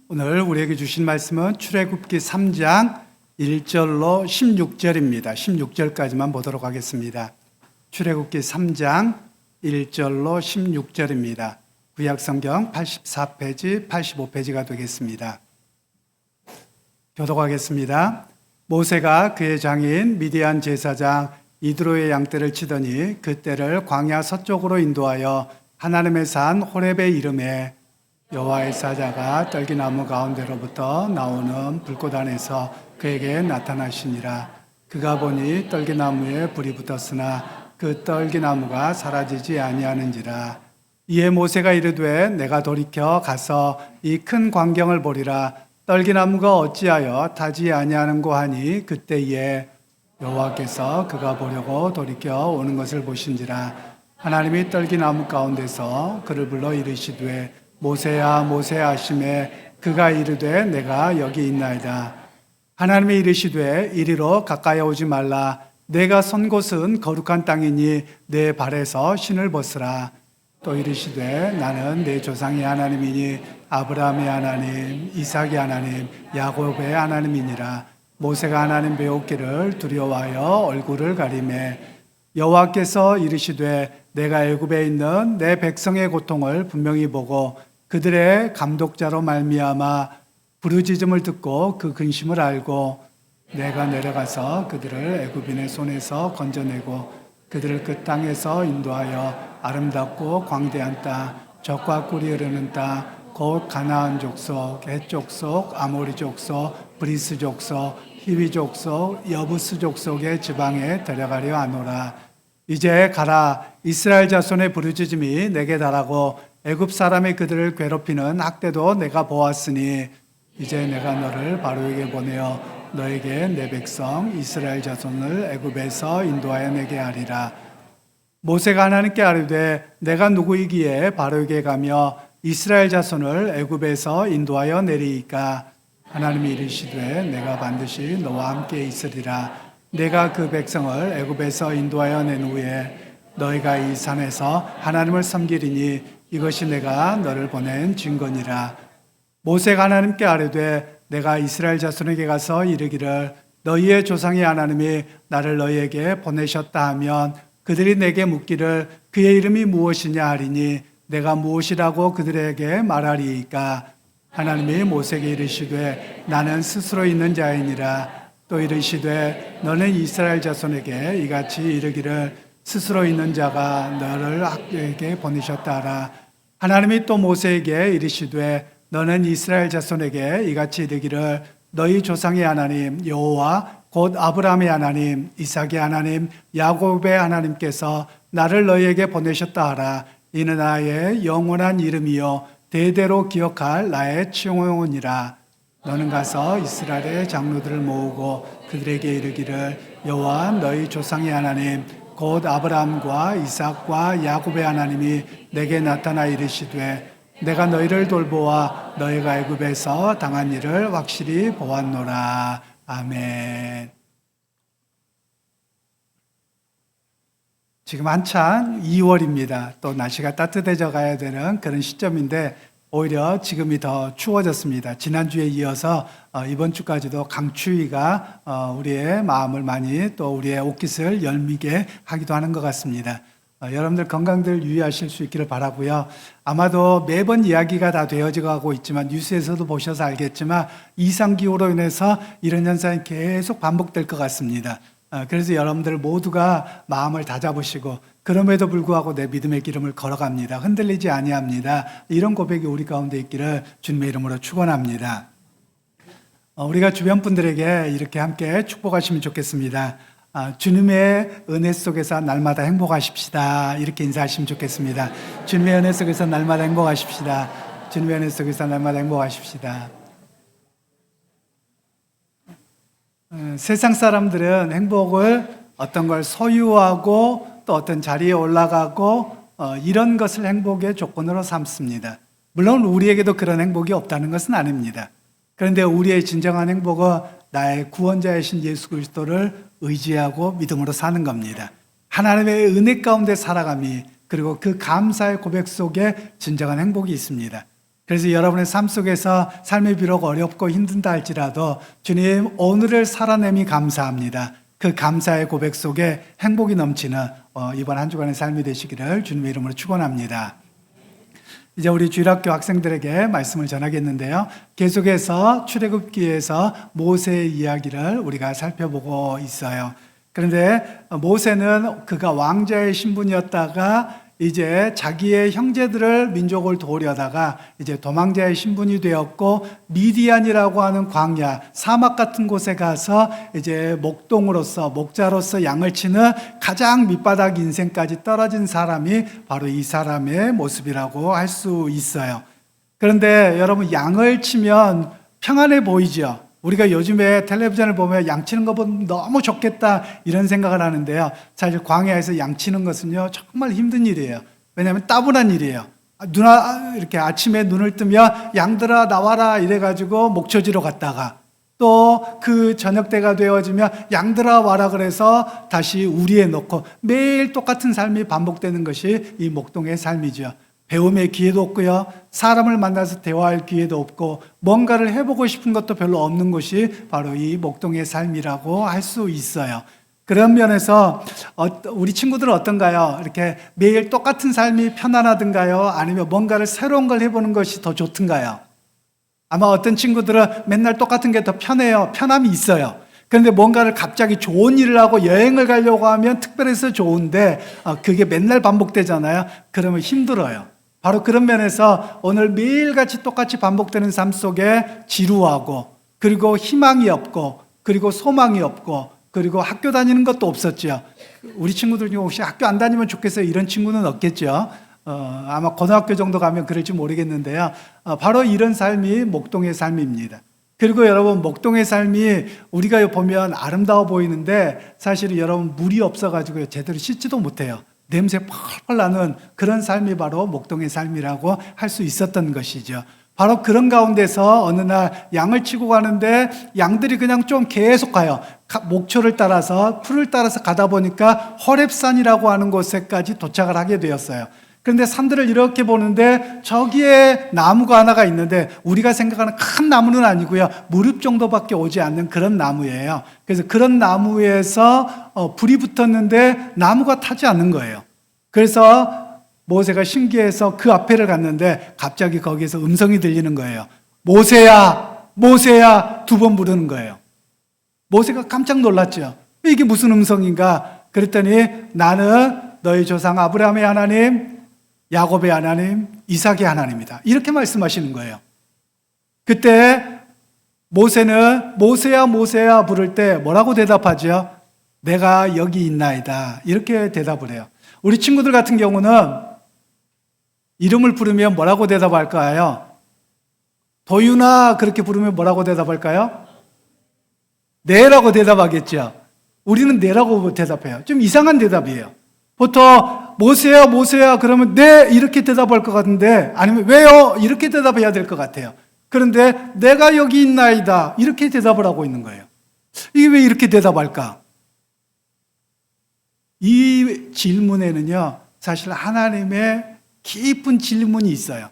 오늘 우리에게 주신 말씀은 출애굽기 3장 1절로 16절입니다. 16절까지만 보도록 하겠습니다. 출애굽기 3장 1절로 16절입니다. 구약성경 84페이지, 85페이지가 되겠습니다. 교독하겠습니다. 모세가 그의 장인 미디안 제사장 이드로의 양떼를 치더니 그 떼를 광야 서쪽으로 인도하여 하나님의 산 호렙의 이름에 여호와의 사자가 떨기나무 가운데로부터 나오는 불꽃 안에서 그에게 나타나시니라. 그가 보니 떨기나무에 불이 붙었으나 그 떨기나무가 사라지지 아니하는지라. 이에 모세가 이르되 내가 돌이켜 가서 이 큰 광경을 보리라. 떨기나무가 어찌하여 타지 아니하는고 하니 그때에 여호와께서 그가 보려고 돌이켜 오는 것을 보신지라. 하나님이 떨기나무 가운데서 그를 불러 이르시되 모세야 모세야 하시매 그가 이르되 내가 여기 있나이다. 하나님이 이르시되 이리로 가까이 오지 말라. 내가 선 곳은 거룩한 땅이니 내 발에서 신을 벗으라. 또 이르시되 나는 내 조상의 하나님이니 아브라함의 하나님, 이삭의 하나님, 야곱의 하나님이니라. 모세가 하나님 배웠기를 두려워하여 얼굴을 가리매 여호와께서 이르시되 내가 애굽에 있는 내 백성의 고통을 분명히 보고 그들의 감독자로 말미암아 부르짖음을 듣고 그 근심을 알고 내가 내려가서 그들을 애굽인의 손에서 건져내고 그들을 그 땅에서 인도하여 아름답고 광대한 땅, 젖과 꿀이 흐르는 땅, 곧 가나안 족속, 헷 족속, 아모리 족속, 브리스 족속, 히위 족속, 여부스 족속의 지방에 데려가려 하노라. 이제 가라. 이스라엘 자손의 부르짖음이 내게 달하고 애굽 사람이 그들을 괴롭히는 학대도 내가 보았으니 이제 내가 너를 바로에게 보내어 너에게 내 백성 이스라엘 자손을 애굽에서 인도하여 내게 하리라. 모세가 하나님께 아뢰되 내가 누구이기에 바로에게 가며 이스라엘 자손을 애굽에서 인도하여 내리이까. 하나님이 이르시되 내가 반드시 너와 함께 있으리라. 내가 그 백성을 애굽에서 인도하여 낸 후에 너희가 이 산에서 하나님을 섬기리니 이것이 내가 너를 보낸 증거니라. 모세가 하나님께 아뢰되 내가 이스라엘 자손에게 가서 이르기를 너희의 조상의 하나님이 나를 너희에게 보내셨다 하면 그들이 내게 묻기를 그의 이름이 무엇이냐 하리니 내가 무엇이라고 그들에게 말하리이까. 하나님이 모세에게 이르시되 나는 스스로 있는 자이니라. 또 이르시되 너는 이스라엘 자손에게 이같이 이르기를 스스로 있는 자가 너를 학교에게 보내셨다 하라. 하나님이 또 모세에게 이르시되 너는 이스라엘 자손에게 이같이 이르기를 너희 조상의 하나님 여호와 곧 아브라함의 하나님, 이삭의 하나님, 야곱의 하나님께서 나를 너희에게 보내셨다 하라. 이는 나의 영원한 이름이요 대대로 기억할 나의 칭호이니라. 너는 가서 이스라엘의 장로들을 모으고 그들에게 이르기를 여호와 너희 조상의 하나님 곧 아브라함과 이삭과 야곱의 하나님이 내게 나타나 이르시되 내가 너희를 돌보아 너희가 애굽에서 당한 일을 확실히 보았노라. 아멘. 지금 한창 2월입니다. 또 날씨가 따뜻해져 가야 되는 그런 시점인데 오히려 지금이 더 추워졌습니다. 지난주에 이어서 이번 주까지도 강추위가 우리의 마음을 많이 또 우리의 옷깃을 열미게 하기도 하는 것 같습니다. 여러분들 건강들 유의하실 수 있기를 바라고요. 아마도 매번 이야기가 다 되어져 가고 있지만 뉴스에서도 보셔서 알겠지만 이상기후로 인해서 이런 현상이 계속 반복될 것 같습니다. 그래서 여러분들 모두가 마음을 다잡으시고 그럼에도 불구하고 내 믿음의 기름을 걸어갑니다. 흔들리지 아니합니다. 이런 고백이 우리 가운데 있기를 주님의 이름으로 축원합니다. 우리가 주변 분들에게 이렇게 함께 축복하시면 좋겠습니다. 주님의 은혜 속에서 날마다 행복하십시다. 이렇게 인사하시면 좋겠습니다. 주님의 은혜 속에서 날마다 행복하십시다. 주님의 은혜 속에서 날마다 행복하십시다. 세상 사람들은 행복을 어떤 걸 소유하고 또 어떤 자리에 올라가고 이런 것을 행복의 조건으로 삼습니다. 물론 우리에게도 그런 행복이 없다는 것은 아닙니다. 그런데 우리의 진정한 행복은 나의 구원자이신 예수 그리스도를 의지하고 믿음으로 사는 겁니다. 하나님의 은혜 가운데 살아감이, 그리고 그 감사의 고백 속에 진정한 행복이 있습니다. 그래서 여러분의 삶 속에서 삶이 비록 어렵고 힘든다 할지라도 주님 오늘을 살아내미 감사합니다. 그 감사의 고백 속에 행복이 넘치는 이번 한 주간의 삶이 되시기를 주님의 이름으로 축원합니다. 이제 우리 주일학교 학생들에게 말씀을 전하겠는데요. 계속해서 출애굽기에서 모세의 이야기를 우리가 살펴보고 있어요. 그런데 모세는 그가 왕자의 신분이었다가 이제 자기의 형제들을 민족을 도우려다가 이제 도망자의 신분이 되었고 미디안이라고 하는 광야, 사막 같은 곳에 가서 이제 목동으로서 목자로서 양을 치는 가장 밑바닥 인생까지 떨어진 사람이 바로 이 사람의 모습이라고 할 수 있어요. 그런데 여러분, 양을 치면 평안해 보이죠? 우리가 요즘에 텔레비전을 보면 양 치는 거 보면 너무 좋겠다 이런 생각을 하는데요. 사실 광야에서 양 치는 것은요 정말 힘든 일이에요. 왜냐하면 따분한 일이에요. 이렇게 아침에 눈을 뜨면 양들아 나와라 이래가지고 목초지로 갔다가 또 그 저녁 때가 되어지면 양들아 와라 그래서 다시 우리에 넣고 매일 똑같은 삶이 반복되는 것이 이 목동의 삶이죠. 배움의 기회도 없고요. 사람을 만나서 대화할 기회도 없고 뭔가를 해보고 싶은 것도 별로 없는 것이 바로 이 목동의 삶이라고 할 수 있어요. 그런 면에서 우리 친구들은 어떤가요? 이렇게 매일 똑같은 삶이 편안하든가요? 아니면 뭔가를 새로운 걸 해보는 것이 더 좋든가요? 아마 어떤 친구들은 맨날 똑같은 게 더 편해요. 편함이 있어요. 그런데 뭔가를 갑자기 좋은 일을 하고 여행을 가려고 하면 특별해서 좋은데 그게 맨날 반복되잖아요. 그러면 힘들어요. 바로 그런 면에서 오늘 매일같이 똑같이 반복되는 삶 속에 지루하고 그리고 희망이 없고 그리고 소망이 없고 그리고 학교 다니는 것도 없었죠. 우리 친구들 중에 혹시 학교 안 다니면 좋겠어요 이런 친구는 없겠죠. 아마 고등학교 정도 가면 그럴지 모르겠는데요. 바로 이런 삶이 목동의 삶입니다. 그리고 여러분, 목동의 삶이 우리가 보면 아름다워 보이는데 사실은 여러분 물이 없어가지고 제대로 씻지도 못해요. 냄새 펄펄 나는 그런 삶이 바로 목동의 삶이라고 할 수 있었던 것이죠. 바로 그런 가운데서 어느 날 양을 치고 가는데 양들이 그냥 좀 계속 가요. 목초를 따라서 풀을 따라서 가다 보니까 호렙산이라고 하는 곳에까지 도착을 하게 되었어요. 그런데 산들을 이렇게 보는데 저기에 나무가 하나가 있는데 우리가 생각하는 큰 나무는 아니고요. 무릎 정도밖에 오지 않는 그런 나무예요. 그래서 그런 나무에서 불이 붙었는데 나무가 타지 않는 거예요. 그래서 모세가 신기해서 그 앞에를 갔는데 갑자기 거기에서 음성이 들리는 거예요. 모세야, 모세야, 2번 부르는 거예요. 모세가 깜짝 놀랐죠. 이게 무슨 음성인가? 그랬더니 나는 너희 조상 아브라함의 하나님, 야곱의 하나님, 이삭의 하나님이다. 이렇게 말씀하시는 거예요. 그때 모세는 모세야 모세야 부를 때 뭐라고 대답하죠? 내가 여기 있나이다. 이렇게 대답을 해요. 우리 친구들 같은 경우는 이름을 부르면 뭐라고 대답할까요? 도윤아 그렇게 부르면 뭐라고 대답할까요? 네라고 대답하겠죠. 우리는 네라고 대답해요. 좀 이상한 대답이에요. 보통 모세야 모세야 그러면 네 이렇게 대답할 것 같은데 아니면 왜요? 이렇게 대답해야 될 것 같아요. 그런데 내가 여기 있나이다 이렇게 대답을 하고 있는 거예요. 이게 왜 이렇게 대답할까? 이 질문에는요 사실 하나님의 깊은 질문이 있어요.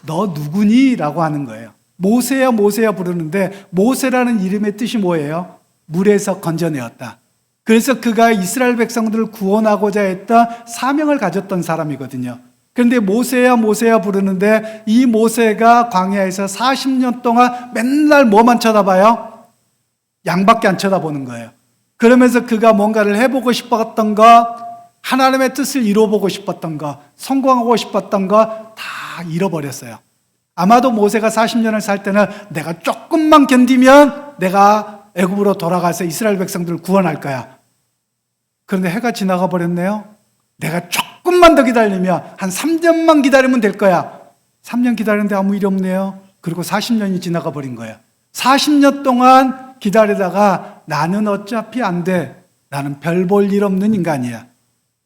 너 누구니? 라고 하는 거예요. 모세야 모세야 부르는데 모세라는 이름의 뜻이 뭐예요? 물에서 건져내었다. 그래서 그가 이스라엘 백성들을 구원하고자 했던 사명을 가졌던 사람이거든요. 그런데 모세야 모세야 부르는데 이 모세가 광야에서 40년 동안 맨날 뭐만 쳐다봐요? 양밖에 안 쳐다보는 거예요. 그러면서 그가 뭔가를 해보고 싶었던 것, 하나님의 뜻을 이뤄보고 싶었던 것, 성공하고 싶었던 것 다 잃어버렸어요. 아마도 모세가 40년을 살 때는 내가 조금만 견디면 내가 애굽으로 돌아가서 이스라엘 백성들을 구원할 거야. 그런데 해가 지나가 버렸네요. 내가 조금만 더 기다리면 한 3년만 기다리면 될 거야. 3년 기다리는데 아무 일이 없네요. 그리고 40년이 지나가 버린 거예요. 40년 동안 기다리다가 나는 어차피 안 돼. 나는 별 볼 일 없는 인간이야.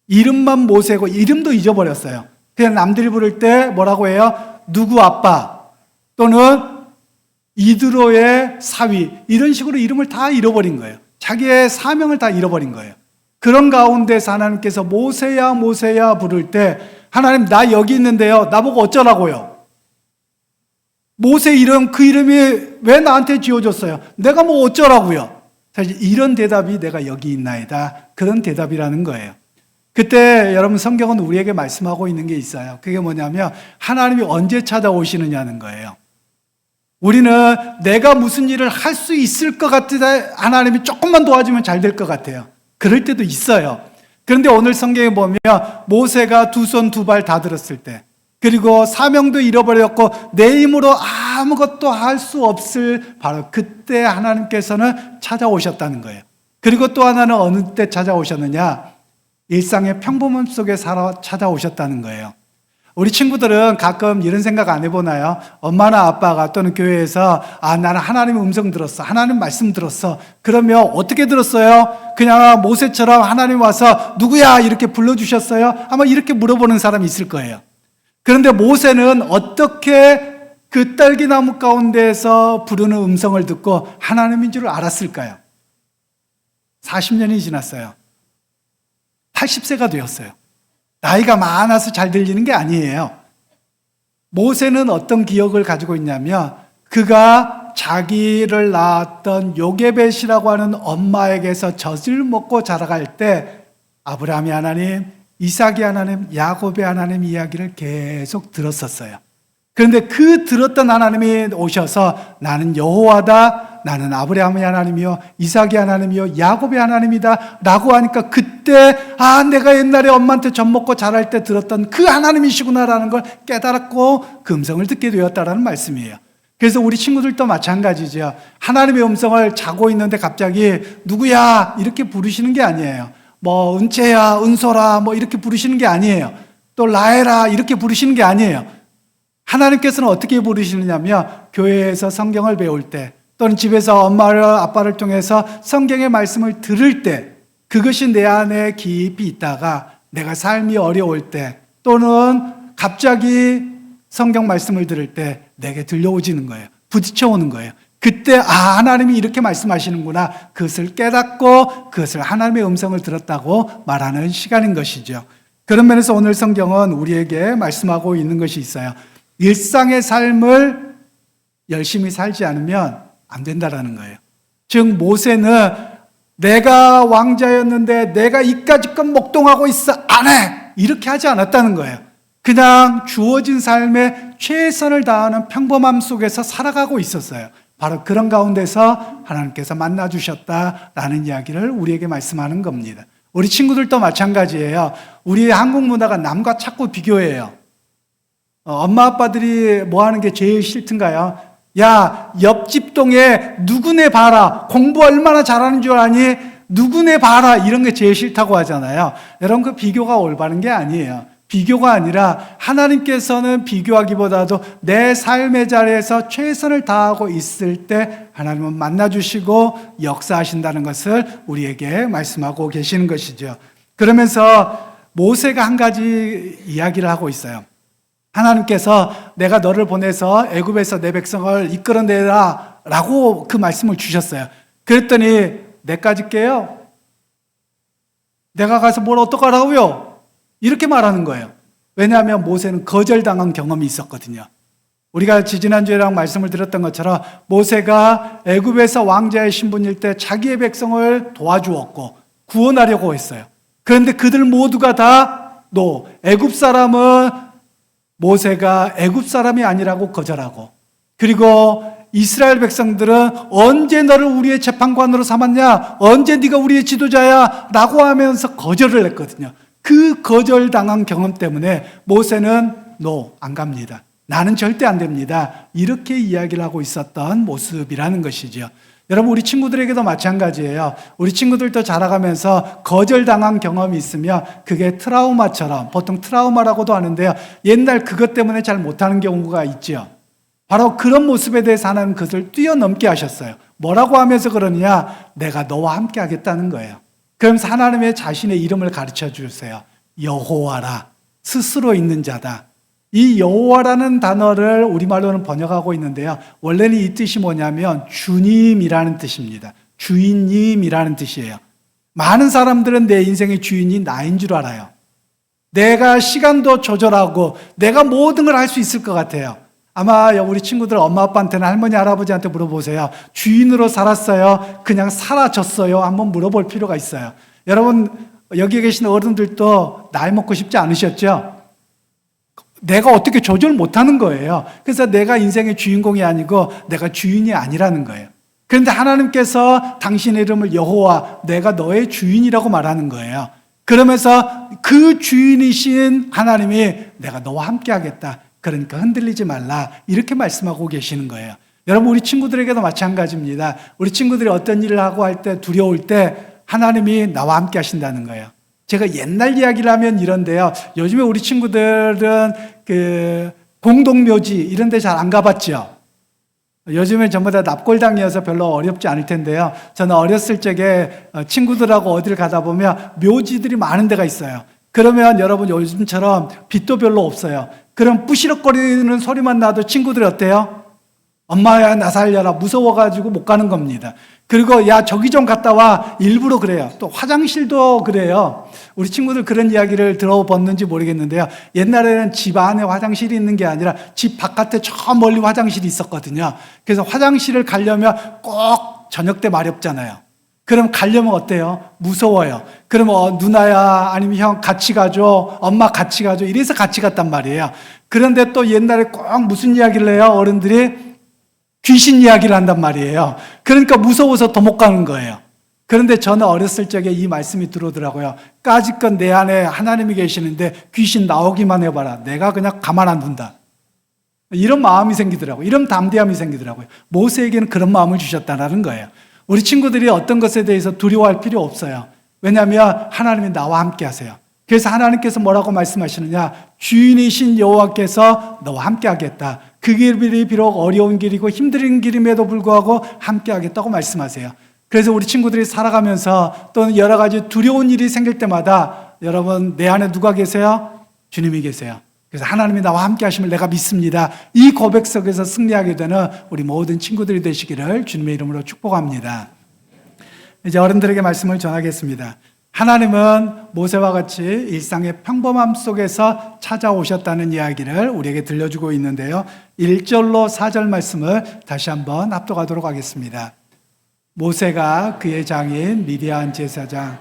이름만 모세고 이름도 잊어버렸어요. 그냥 남들이 부를 때 뭐라고 해요? 누구 아빠 또는 이드로의 사위 이런 식으로 이름을 다 잃어버린 거예요. 자기의 사명을 다 잃어버린 거예요. 그런 가운데서 하나님께서 모세야 모세야 부를 때 하나님 나 여기 있는데요. 나보고 어쩌라고요? 모세 이름 그 이름이 왜 나한테 지어졌어요? 내가 뭐 어쩌라고요? 사실 이런 대답이 내가 여기 있나이다. 그런 대답이라는 거예요. 그때 여러분 성경은 우리에게 말씀하고 있는 게 있어요. 그게 뭐냐면 하나님이 언제 찾아오시느냐는 거예요. 우리는 내가 무슨 일을 할 수 있을 것 같으다 하나님이 조금만 도와주면 잘 될 것 같아요. 그럴 때도 있어요. 그런데 오늘 성경에 보면 모세가 두 손 두 발 다 들었을 때 그리고 사명도 잃어버렸고 내 힘으로 아무것도 할 수 없을 바로 그때 하나님께서는 찾아오셨다는 거예요. 그리고 또 하나는 어느 때 찾아오셨느냐? 일상의 평범함 속에 살아 찾아오셨다는 거예요. 우리 친구들은 가끔 이런 생각 안 해보나요? 엄마나 아빠가 또는 교회에서 나는 하나님의 음성 들었어. 하나님 말씀 들었어. 그러면 어떻게 들었어요? 그냥 모세처럼 하나님 와서 누구야? 이렇게 불러주셨어요? 아마 이렇게 물어보는 사람이 있을 거예요. 그런데 모세는 어떻게 그 딸기나무 가운데에서 부르는 음성을 듣고 하나님인 줄 알았을까요? 40년이 지났어요. 80세가 되었어요. 나이가 많아서 잘 들리는 게 아니에요. 모세는 어떤 기억을 가지고 있냐면 그가 자기를 낳았던 요게벳이라고 하는 엄마에게서 젖을 먹고 자라갈 때 아브라함의 하나님, 이삭의 하나님, 야곱의 하나님 이야기를 계속 들었었어요. 그런데 그 들었던 하나님이 오셔서 나는 여호와다, 나는 아브라함의 하나님이요, 이삭의 하나님이요, 야곱의 하나님이다 라고 하니까 그때 내가 옛날에 엄마한테 젖 먹고 자랄 때 들었던 그 하나님이시구나라는 걸 깨달았고 그 음성을 듣게 되었다라는 말씀이에요. 그래서 우리 친구들도 마찬가지죠. 하나님의 음성을 자고 있는데 갑자기 누구야 이렇게 부르시는 게 아니에요. 뭐 은채야, 은솔아 뭐 이렇게 부르시는 게 아니에요. 또 라헬아 이렇게 부르시는 게 아니에요. 하나님께서는 어떻게 부르시느냐면 교회에서 성경을 배울 때 또는 집에서 엄마를 아빠를 통해서 성경의 말씀을 들을 때 그것이 내 안에 깊이 있다가 내가 삶이 어려울 때 또는 갑자기 성경 말씀을 들을 때 내게 들려오지는 거예요. 부딪혀 오는 거예요. 그때 하나님이 이렇게 말씀하시는구나. 그것을 깨닫고 그것을 하나님의 음성을 들었다고 말하는 시간인 것이죠. 그런 면에서 오늘 성경은 우리에게 말씀하고 있는 것이 있어요. 일상의 삶을 열심히 살지 않으면 안 된다라는 거예요. 즉 모세는 내가 왕자였는데 내가 이까짓 건 목동하고 있어 안 해! 이렇게 하지 않았다는 거예요. 그냥 주어진 삶에 최선을 다하는 평범함 속에서 살아가고 있었어요. 바로 그런 가운데서 하나님께서 만나주셨다라는 이야기를 우리에게 말씀하는 겁니다. 우리 친구들도 마찬가지예요. 우리 한국 문화가 남과 자꾸 비교해요. 엄마 아빠들이 뭐 하는 게 제일 싫던가요? 야, 옆집 동에 누구네 봐라. 공부 얼마나 잘하는 줄 아니? 누구네 봐라. 이런 게 제일 싫다고 하잖아요. 여러분 그 비교가 올바른 게 아니에요. 비교가 아니라 하나님께서는 비교하기보다도 내 삶의 자리에서 최선을 다하고 있을 때 하나님은 만나주시고 역사하신다는 것을 우리에게 말씀하고 계시는 것이죠. 그러면서 모세가 한 가지 이야기를 하고 있어요. 하나님께서 내가 너를 보내서 애굽에서 내 백성을 이끌어내라 라고 그 말씀을 주셨어요. 그랬더니 내까지 깨요? 내가 가서 뭘 어떡하라고요? 이렇게 말하는 거예요. 왜냐하면 모세는 거절당한 경험이 있었거든요. 우리가 지지난주에랑 말씀을 드렸던 것처럼 모세가 애굽에서 왕자의 신분일 때 자기의 백성을 도와주었고 구원하려고 했어요. 그런데 그들 모두가 다 애굽 사람은 모세가 애굽 사람이 아니라고 거절하고 그리고 이스라엘 백성들은 언제 너를 우리의 재판관으로 삼았냐? 언제 네가 우리의 지도자야? 라고 하면서 거절을 했거든요. 그 거절당한 경험 때문에 모세는 안 갑니다. 나는 절대 안 됩니다. 이렇게 이야기를 하고 있었던 모습이라는 것이죠. 여러분 우리 친구들에게도 마찬가지예요. 우리 친구들도 자라가면서 거절당한 경험이 있으면 그게 트라우마처럼 보통 트라우마라고도 하는데요. 옛날 그것 때문에 잘 못하는 경우가 있죠. 바로 그런 모습에 대해서 하나님은 그것을 뛰어넘게 하셨어요. 뭐라고 하면서 그러느냐? 내가 너와 함께 하겠다는 거예요. 그러면서 하나님의 자신의 이름을 가르쳐 주세요. 여호와라. 스스로 있는 자다. 이 여호와라는 단어를 우리말로는 번역하고 있는데요. 원래는 이 뜻이 뭐냐면 주님이라는 뜻입니다. 주인님이라는 뜻이에요. 많은 사람들은 내 인생의 주인이 나인 줄 알아요. 내가 시간도 조절하고 내가 모든 걸 할 수 있을 것 같아요. 아마 우리 친구들 엄마 아빠한테나 할머니 할아버지한테 물어보세요. 주인으로 살았어요? 그냥 사라졌어요? 한번 물어볼 필요가 있어요. 여러분 여기 계신 어른들도 나이 먹고 싶지 않으셨죠? 내가 어떻게 조절 못하는 거예요. 그래서 내가 인생의 주인공이 아니고 내가 주인이 아니라는 거예요. 그런데 하나님께서 당신의 이름을 여호와, 내가 너의 주인이라고 말하는 거예요. 그러면서 그 주인이신 하나님이 내가 너와 함께 하겠다. 그러니까 흔들리지 말라. 이렇게 말씀하고 계시는 거예요. 여러분 우리 친구들에게도 마찬가지입니다. 우리 친구들이 어떤 일을 하고 할 때 두려울 때 하나님이 나와 함께 하신다는 거예요. 제가 옛날 이야기를 하면 이런데요. 요즘에 우리 친구들은 그 공동묘지 이런 데 잘 안 가봤죠? 요즘에 전부 다 납골당이어서 별로 어렵지 않을 텐데요. 저는 어렸을 적에 친구들하고 어딜 가다 보면 묘지들이 많은 데가 있어요. 그러면 여러분 요즘처럼 빛도 별로 없어요. 그럼 부시럭거리는 소리만 나도 친구들이 어때요? 엄마야 나 살려라 무서워가지고 못 가는 겁니다. 그리고 야 저기 좀 갔다 와 일부러 그래요. 또 화장실도 그래요. 우리 친구들 그런 이야기를 들어봤는지 모르겠는데요. 옛날에는 집 안에 화장실이 있는 게 아니라 집 바깥에 저 멀리 화장실이 있었거든요. 그래서 화장실을 가려면 꼭 저녁 때 마렵잖아요. 그럼 가려면 어때요? 무서워요. 그럼 누나야 아니면 형 같이 가줘, 엄마 같이 가줘 이래서 같이 갔단 말이에요. 그런데 또 옛날에 꼭 무슨 이야기를 해요? 어른들이 귀신 이야기를 한단 말이에요. 그러니까 무서워서 더 못 가는 거예요. 그런데 저는 어렸을 적에 이 말씀이 들어오더라고요. 까짓건 내 안에 하나님이 계시는데 귀신 나오기만 해봐라. 내가 그냥 가만 안 둔다. 이런 마음이 생기더라고요. 이런 담대함이 생기더라고요. 모세에게는 그런 마음을 주셨다는 거예요. 우리 친구들이 어떤 것에 대해서 두려워할 필요 없어요. 왜냐하면 하나님이 나와 함께 하세요. 그래서 하나님께서 뭐라고 말씀하시느냐? 주인이신 여호와께서 너와 함께 하겠다. 그 길이 비록 어려운 길이고 힘든 길임에도 불구하고 함께 하겠다고 말씀하세요. 그래서 우리 친구들이 살아가면서 또는 여러 가지 두려운 일이 생길 때마다 여러분 내 안에 누가 계세요? 주님이 계세요. 그래서 하나님이 나와 함께 하심을 내가 믿습니다. 이 고백 속에서 승리하게 되는 우리 모든 친구들이 되시기를 주님의 이름으로 축복합니다. 이제 어른들에게 말씀을 전하겠습니다. 하나님은 모세와 같이 일상의 평범함 속에서 찾아오셨다는 이야기를 우리에게 들려주고 있는데요. 1절로 4절 말씀을 다시 한번 합독하도록 하겠습니다. 모세가 그의 장인 미디안 제사장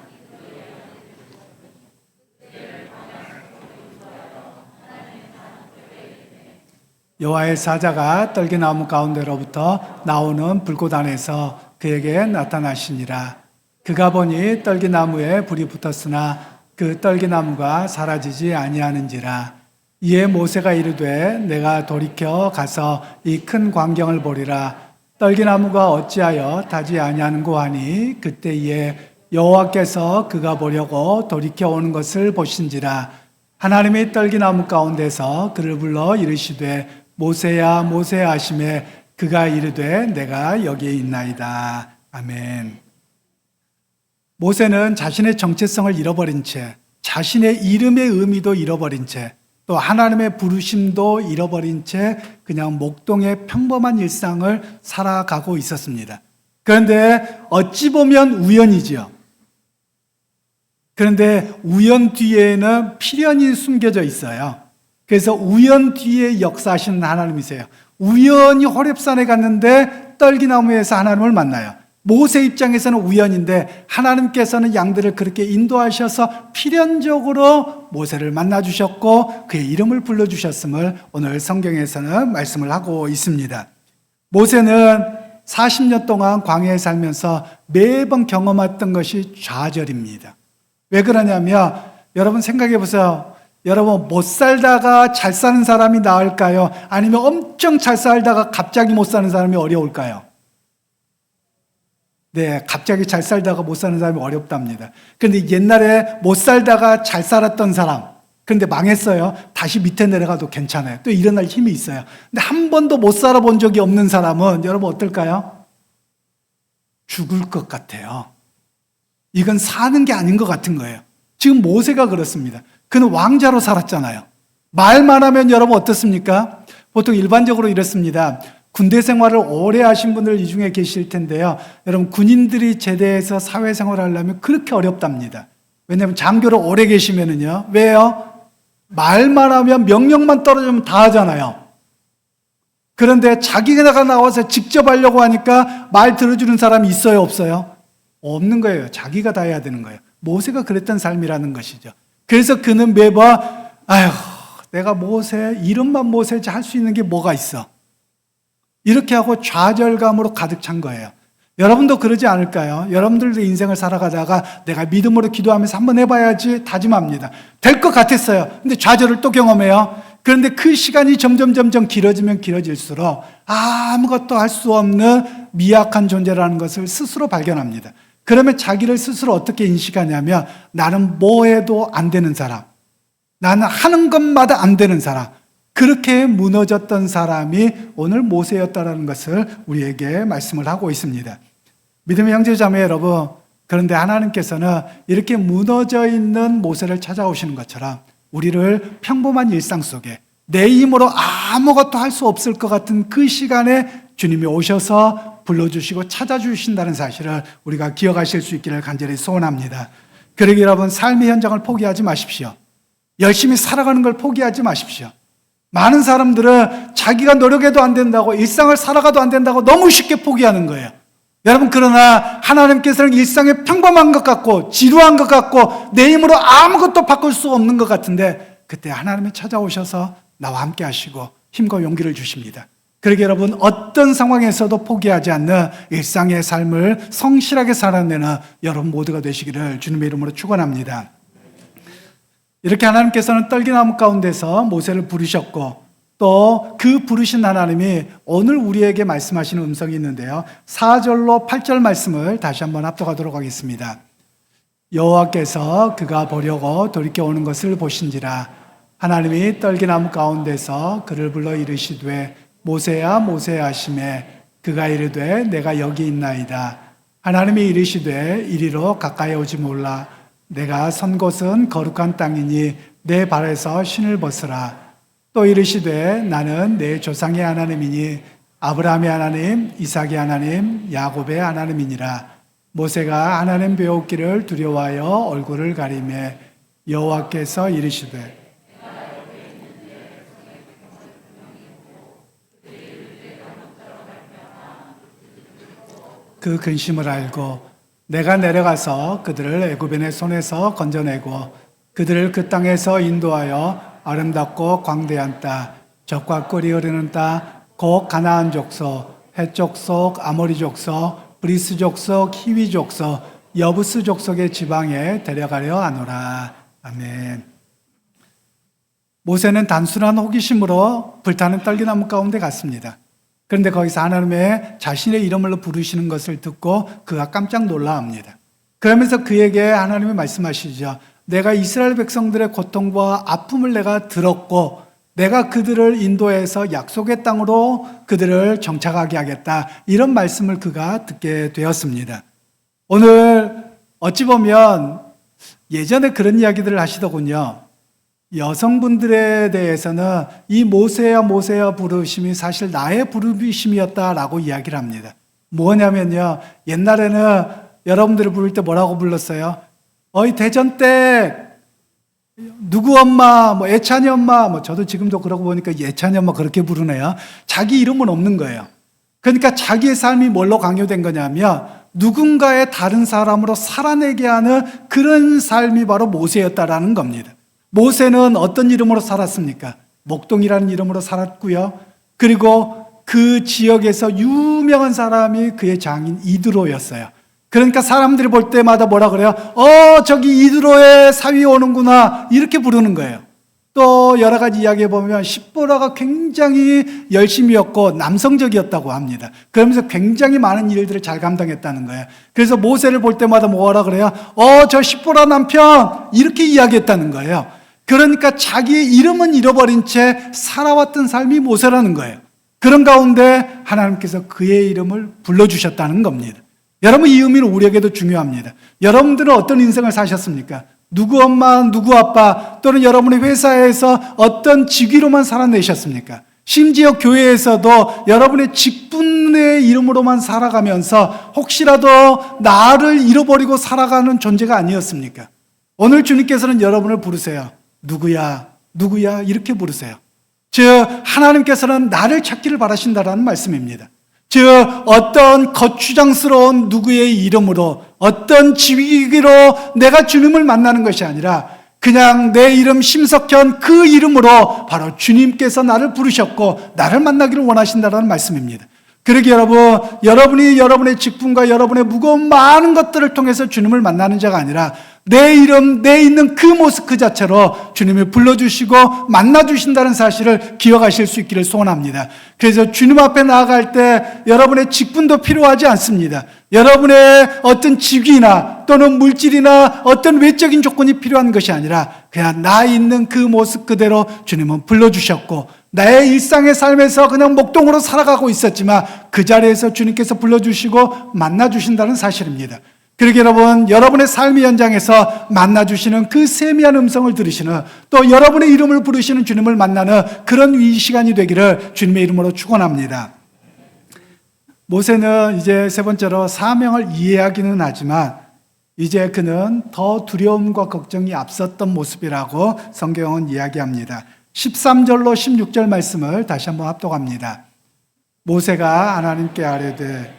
여호와의 사자가 떨기나무 가운데로부터 나오는 불꽃 안에서 그에게 나타나시니라. 그가 보니 떨기나무에 불이 붙었으나 그 떨기나무가 사라지지 아니하는지라. 이에 모세가 이르되 내가 돌이켜 가서 이 큰 광경을 보리라. 떨기나무가 어찌하여 타지 아니하는고 하니 그때에 여호와께서 그가 보려고 돌이켜 오는 것을 보신지라. 하나님이 떨기나무 가운데서 그를 불러 이르시되 모세야 모세야 하시매 그가 이르되 내가 여기에 있나이다. 아멘. 모세는 자신의 정체성을 잃어버린 채, 자신의 이름의 의미도 잃어버린 채, 또 하나님의 부르심도 잃어버린 채 그냥 목동의 평범한 일상을 살아가고 있었습니다. 그런데 어찌 보면 우연이지요. 그런데 우연 뒤에는 필연이 숨겨져 있어요. 그래서 우연 뒤에 역사하시는 하나님이세요. 우연히 호렙산에 갔는데 떨기나무에서 하나님을 만나요. 모세 입장에서는 우연인데 하나님께서는 양들을 그렇게 인도하셔서 필연적으로 모세를 만나주셨고 그의 이름을 불러주셨음을 오늘 성경에서는 말씀을 하고 있습니다. 모세는 40년 동안 광야에 살면서 매번 경험했던 것이 좌절입니다. 왜 그러냐면 여러분 생각해 보세요. 여러분 못 살다가 잘 사는 사람이 나을까요? 아니면 엄청 잘 살다가 갑자기 못 사는 사람이 어려울까요? 네, 갑자기 잘 살다가 못 사는 사람이 어렵답니다. 그런데 옛날에 못 살다가 잘 살았던 사람, 그런데 망했어요. 다시 밑에 내려가도 괜찮아요. 또 일어날 힘이 있어요. 근데 한 번도 못 살아본 적이 없는 사람은 여러분 어떨까요? 죽을 것 같아요. 이건 사는 게 아닌 것 같은 거예요. 지금 모세가 그렇습니다. 그는 왕자로 살았잖아요. 말만 하면 여러분 어떻습니까? 보통 일반적으로 이렇습니다. 군대 생활을 오래 하신 분들 이 중에 계실 텐데요. 여러분, 군인들이 제대해서 사회생활을 하려면 그렇게 어렵답니다. 왜냐하면 장교를 오래 계시면은요. 왜요? 말만 하면 명령만 떨어지면 다 하잖아요. 그런데 자기가 나와서 직접 하려고 하니까 말 들어주는 사람이 있어요, 없어요? 없는 거예요. 자기가 다 해야 되는 거예요. 모세가 그랬던 삶이라는 것이죠. 그래서 그는 매번 아휴, 내가 모세, 이름만 모세지 할 수 있는 게 뭐가 있어? 이렇게 하고 좌절감으로 가득 찬 거예요. 여러분도 그러지 않을까요? 여러분들도 인생을 살아가다가 내가 믿음으로 기도하면서 한번 해봐야지 다짐합니다. 될 것 같았어요. 근데 좌절을 또 경험해요. 그런데 그 시간이 점점 길어지면 길어질수록 아무것도 할 수 없는 미약한 존재라는 것을 스스로 발견합니다. 그러면 자기를 스스로 어떻게 인식하냐면 나는 뭐 해도 안 되는 사람, 나는 하는 것마다 안 되는 사람, 그렇게 무너졌던 사람이 오늘 모세였다라는 것을 우리에게 말씀을 하고 있습니다. 믿음의 형제자매 여러분, 그런데 하나님께서는 이렇게 무너져 있는 모세를 찾아오시는 것처럼 우리를 평범한 일상 속에 내 힘으로 아무것도 할 수 없을 것 같은 그 시간에 주님이 오셔서 불러주시고 찾아주신다는 사실을 우리가 기억하실 수 있기를 간절히 소원합니다. 그러기 여러분, 삶의 현장을 포기하지 마십시오. 열심히 살아가는 걸 포기하지 마십시오. 많은 사람들은 자기가 노력해도 안 된다고, 일상을 살아가도 안 된다고 너무 쉽게 포기하는 거예요. 여러분, 그러나 하나님께서는 일상이 평범한 것 같고 지루한 것 같고 내 힘으로 아무것도 바꿀 수 없는 것 같은데 그때 하나님이 찾아오셔서 나와 함께 하시고 힘과 용기를 주십니다. 그러게 여러분, 어떤 상황에서도 포기하지 않는 일상의 삶을 성실하게 살아내는 여러분 모두가 되시기를 주님의 이름으로 축원합니다. 이렇게 하나님께서는 떨기나무 가운데서 모세를 부르셨고 또 그 부르신 하나님이 오늘 우리에게 말씀하시는 음성이 있는데요. 4절로 8절 말씀을 다시 한번 합독하도록 하겠습니다. 여호와께서 그가 보려고 돌이켜 오는 것을 보신지라. 하나님이 떨기나무 가운데서 그를 불러 이르시되 모세야 모세야 하시매 그가 이르되 내가 여기 있나이다. 하나님이 이르시되 이리로 가까이 오지 말라. 내가 선 곳은 거룩한 땅이니 내 발에서 신을 벗으라. 또 이르시되 나는 내 조상의 하나님이니 아브라함의 하나님, 이삭의 하나님, 야곱의 하나님이니라. 모세가 하나님 배웠기를 두려워하여 얼굴을 가리매 여호와께서 이르시되 그 근심을 알고 내가 내려가서 그들을 애굽인의 손에서 건져내고 그들을 그 땅에서 인도하여 아름답고 광대한 땅, 젖과 꿀이 흐르는 땅, 곧 가나안 족속, 헷 족속, 아모리 족속, 브리스 족속, 히위 족속, 여부스 족속의 지방에 데려가려 하노라. 아멘. 모세는 단순한 호기심으로 불타는 떨기나무 가운데 갔습니다. 그런데 거기서 하나님의 자신의 이름으로 부르시는 것을 듣고 그가 깜짝 놀라합니다. 그러면서 그에게 하나님이 말씀하시죠. 내가 이스라엘 백성들의 고통과 아픔을 내가 들었고 내가 그들을 인도해서 약속의 땅으로 그들을 정착하게 하겠다. 이런 말씀을 그가 듣게 되었습니다. 오늘 어찌 보면 예전에 그런 이야기들을 하시더군요. 여성분들에 대해서는 이 모세야 모세야 부르심이 사실 나의 부르심이었다라고 이야기를 합니다. 뭐냐면요, 옛날에는 여러분들을 부를 때 뭐라고 불렀어요? 어이 대전 때 누구 엄마, 뭐 애찬이 엄마, 뭐 저도 지금도 그러고 보니까 애찬이 엄마 그렇게 부르네요. 자기 이름은 없는 거예요. 그러니까 자기의 삶이 뭘로 강요된 거냐면 누군가의 다른 사람으로 살아내게 하는 그런 삶이 바로 모세였다라는 겁니다. 모세는 어떤 이름으로 살았습니까? 목동이라는 이름으로 살았고요. 그리고 그 지역에서 유명한 사람이 그의 장인 이드로였어요. 그러니까 사람들이 볼 때마다 뭐라 그래요? 저기 이드로의 사위 오는구나. 이렇게 부르는 거예요. 또 여러 가지 이야기해 보면 십보라가 굉장히 열심이었고 남성적이었다고 합니다. 그러면서 굉장히 많은 일들을 잘 감당했다는 거예요. 그래서 모세를 볼 때마다 뭐라 그래요? 저 십보라 남편. 이렇게 이야기했다는 거예요. 그러니까 자기의 이름은 잃어버린 채 살아왔던 삶이 모세라는 거예요. 그런 가운데 하나님께서 그의 이름을 불러주셨다는 겁니다. 여러분, 이 의미는 우리에게도 중요합니다. 여러분들은 어떤 인생을 사셨습니까? 누구 엄마, 누구 아빠, 또는 여러분의 회사에서 어떤 직위로만 살아내셨습니까? 심지어 교회에서도 여러분의 직분의 이름으로만 살아가면서 혹시라도 나를 잃어버리고 살아가는 존재가 아니었습니까? 오늘 주님께서는 여러분을 부르세요. 누구야? 누구야? 이렇게 부르세요. 즉 하나님께서는 나를 찾기를 바라신다라는 말씀입니다. 즉 어떤 거추장스러운 누구의 이름으로 어떤 지위로 내가 주님을 만나는 것이 아니라 그냥 내 이름 심석현 그 이름으로 바로 주님께서 나를 부르셨고 나를 만나기를 원하신다는 말씀입니다. 그러기에 여러분이 여러분의 직분과 여러분의 무거운 많은 것들을 통해서 주님을 만나는 자가 아니라 내 이름, 내 있는 그 모습 그 자체로 주님을 불러주시고 만나주신다는 사실을 기억하실 수 있기를 소원합니다. 그래서 주님 앞에 나아갈 때 여러분의 직분도 필요하지 않습니다. 여러분의 어떤 직위나 또는 물질이나 어떤 외적인 조건이 필요한 것이 아니라 그냥 나 있는 그 모습 그대로 주님은 불러주셨고 나의 일상의 삶에서 그냥 목동으로 살아가고 있었지만 그 자리에서 주님께서 불러주시고 만나주신다는 사실입니다. 그러기에 여러분의 삶의 현장에서 만나주시는 그 세미한 음성을 들으시는 또 여러분의 이름을 부르시는 주님을 만나는 그런 이 시간이 되기를 주님의 이름으로 축원합니다. 모세는 이제 세 번째로 사명을 이해하기는 하지만 이제 그는 더 두려움과 걱정이 앞섰던 모습이라고 성경은 이야기합니다. 13절로 16절 말씀을 다시 한번 합독합니다. 모세가 하나님께 아뢰되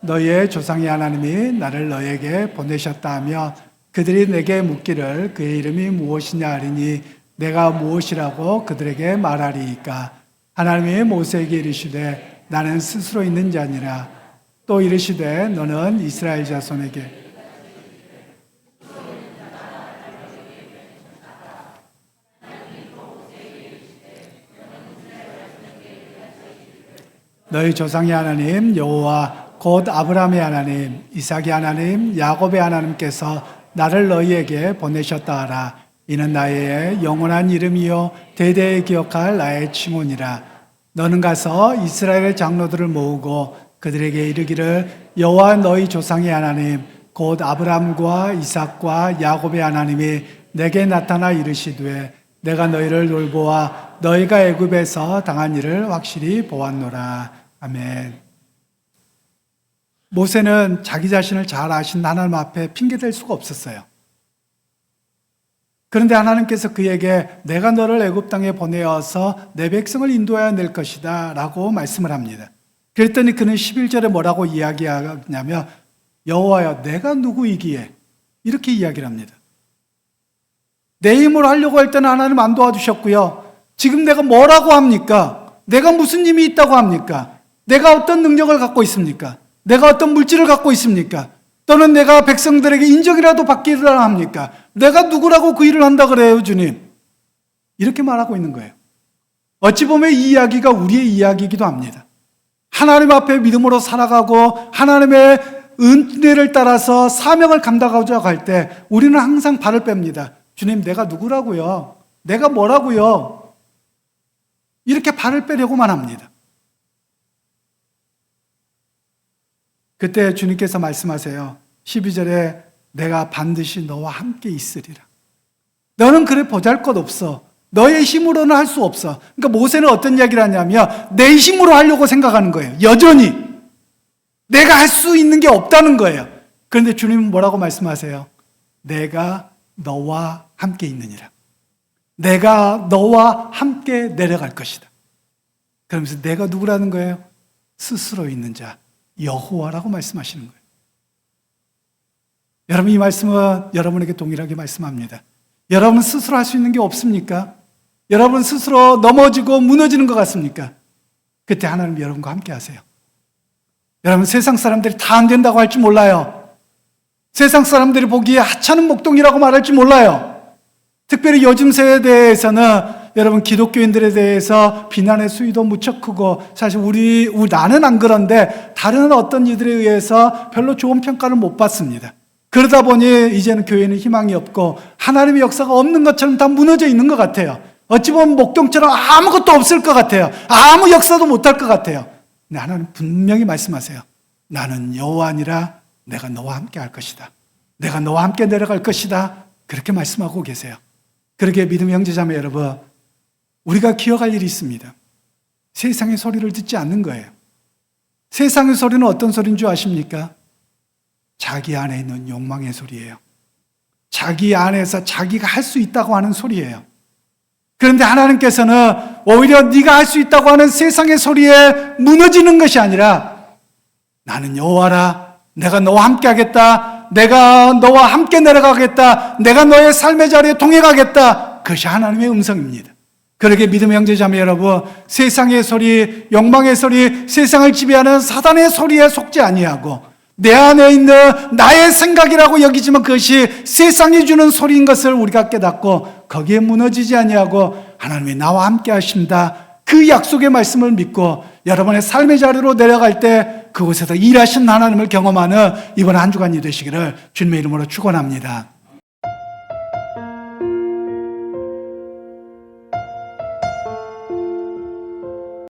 너희의 조상의 하나님이 나를 너희에게 보내셨다 하며 그들이 내게 묻기를 그의 이름이 무엇이냐 하리니 내가 무엇이라고 그들에게 말하리이까. 하나님이 모세에게 이르시되 나는 스스로 있는 자니라. 또 이르시되 너는 이스라엘 자손에게 너희 조상의 하나님 여호와 곧 아브라함의 하나님, 이삭의 하나님, 야곱의 하나님께서 나를 너희에게 보내셨다 하라. 이는 나의 영원한 이름이요 대대에 기억할 나의 칭호니라. 너는 가서 이스라엘의 장로들을 모으고 그들에게 이르기를 여호와 너희 조상의 하나님 곧 아브라함과 이삭과 야곱의 하나님이 내게 나타나 이르시되 내가 너희를 돌보아 너희가 애굽에서 당한 일을 확실히 보았노라. 아멘. 모세는 자기 자신을 잘 아신 하나님 앞에 핑계댈 수가 없었어요. 그런데 하나님께서 그에게 내가 너를 애굽 땅에 보내어서 내 백성을 인도해야 낼 것이다 라고 말씀을 합니다. 그랬더니 그는 11절에 뭐라고 이야기하냐면 여호와여 내가 누구이기에 이렇게 이야기를 합니다. 내 힘으로 하려고 할 때는 하나님 안 도와주셨고요. 지금 내가 뭐라고 합니까? 내가 무슨 힘이 있다고 합니까? 내가 어떤 능력을 갖고 있습니까? 내가 어떤 물질을 갖고 있습니까? 또는 내가 백성들에게 인정이라도 받기를 합니까? 내가 누구라고 그 일을 한다 그래요, 주님? 이렇게 말하고 있는 거예요. 어찌 보면 이 이야기가 우리의 이야기이기도 합니다. 하나님 앞에 믿음으로 살아가고 하나님의 은혜를 따라서 사명을 감당하고자 할 때 우리는 항상 발을 뺍니다. 주님, 내가 누구라고요? 내가 뭐라고요? 이렇게 발을 빼려고만 합니다. 그때 주님께서 말씀하세요. 12절에 내가 반드시 너와 함께 있으리라. 너는 그래 보잘것없어. 너의 힘으로는 할 수 없어. 그러니까 모세는 어떤 이야기를 하냐면 내 힘으로 하려고 생각하는 거예요. 여전히. 내가 할 수 있는 게 없다는 거예요. 그런데 주님은 뭐라고 말씀하세요? 내가 너와 함께 있느니라. 내가 너와 함께 내려갈 것이다. 그러면서 내가 누구라는 거예요? 스스로 있는 자. 여호와라고 말씀하시는 거예요. 여러분 이 말씀은 여러분에게 동일하게 말씀합니다. 여러분 스스로 할 수 있는 게 없습니까? 여러분 스스로 넘어지고 무너지는 것 같습니까? 그때 하나님 여러분과 함께 하세요. 여러분 세상 사람들이 다 안 된다고 할지 몰라요. 세상 사람들이 보기에 하찮은 목동이라고 말할지 몰라요. 특별히 요즘 세대에서는 여러분 기독교인들에 대해서 비난의 수위도 무척 크고 사실 나는 안 그런데 다른 어떤 이들에 의해서 별로 좋은 평가를 못 받습니다. 그러다 보니 이제는 교회는 희망이 없고 하나님의 역사가 없는 것처럼 다 무너져 있는 것 같아요. 어찌 보면 목동처럼 아무것도 없을 것 같아요. 아무 역사도 못할 것 같아요. 근데 하나님 분명히 말씀하세요. 나는 여호와니라 내가 너와 함께 할 것이다. 내가 너와 함께 내려갈 것이다. 그렇게 말씀하고 계세요. 그러기에 믿음의 형제자매 여러분, 우리가 기억할 일이 있습니다. 세상의 소리를 듣지 않는 거예요. 세상의 소리는 어떤 소리인 줄 아십니까? 자기 안에 있는 욕망의 소리예요. 자기 안에서 자기가 할 수 있다고 하는 소리예요. 그런데 하나님께서는 오히려 네가 할 수 있다고 하는 세상의 소리에 무너지는 것이 아니라 나는 여호와라, 내가 너와 함께 하겠다, 내가 너와 함께 내려가겠다, 내가 너의 삶의 자리에 동행하겠다. 그것이 하나님의 음성입니다. 그러게 믿음의 형제자매 여러분, 세상의 소리, 욕망의 소리, 세상을 지배하는 사단의 소리에 속지 아니하고 내 안에 있는 나의 생각이라고 여기지만 그것이 세상이 주는 소리인 것을 우리가 깨닫고 거기에 무너지지 아니하고 하나님이 나와 함께 하신다, 그 약속의 말씀을 믿고 여러분의 삶의 자리로 내려갈 때 그곳에서 일하신 하나님을 경험하는 이번 한 주간이 되시기를 주님의 이름으로 축원합니다.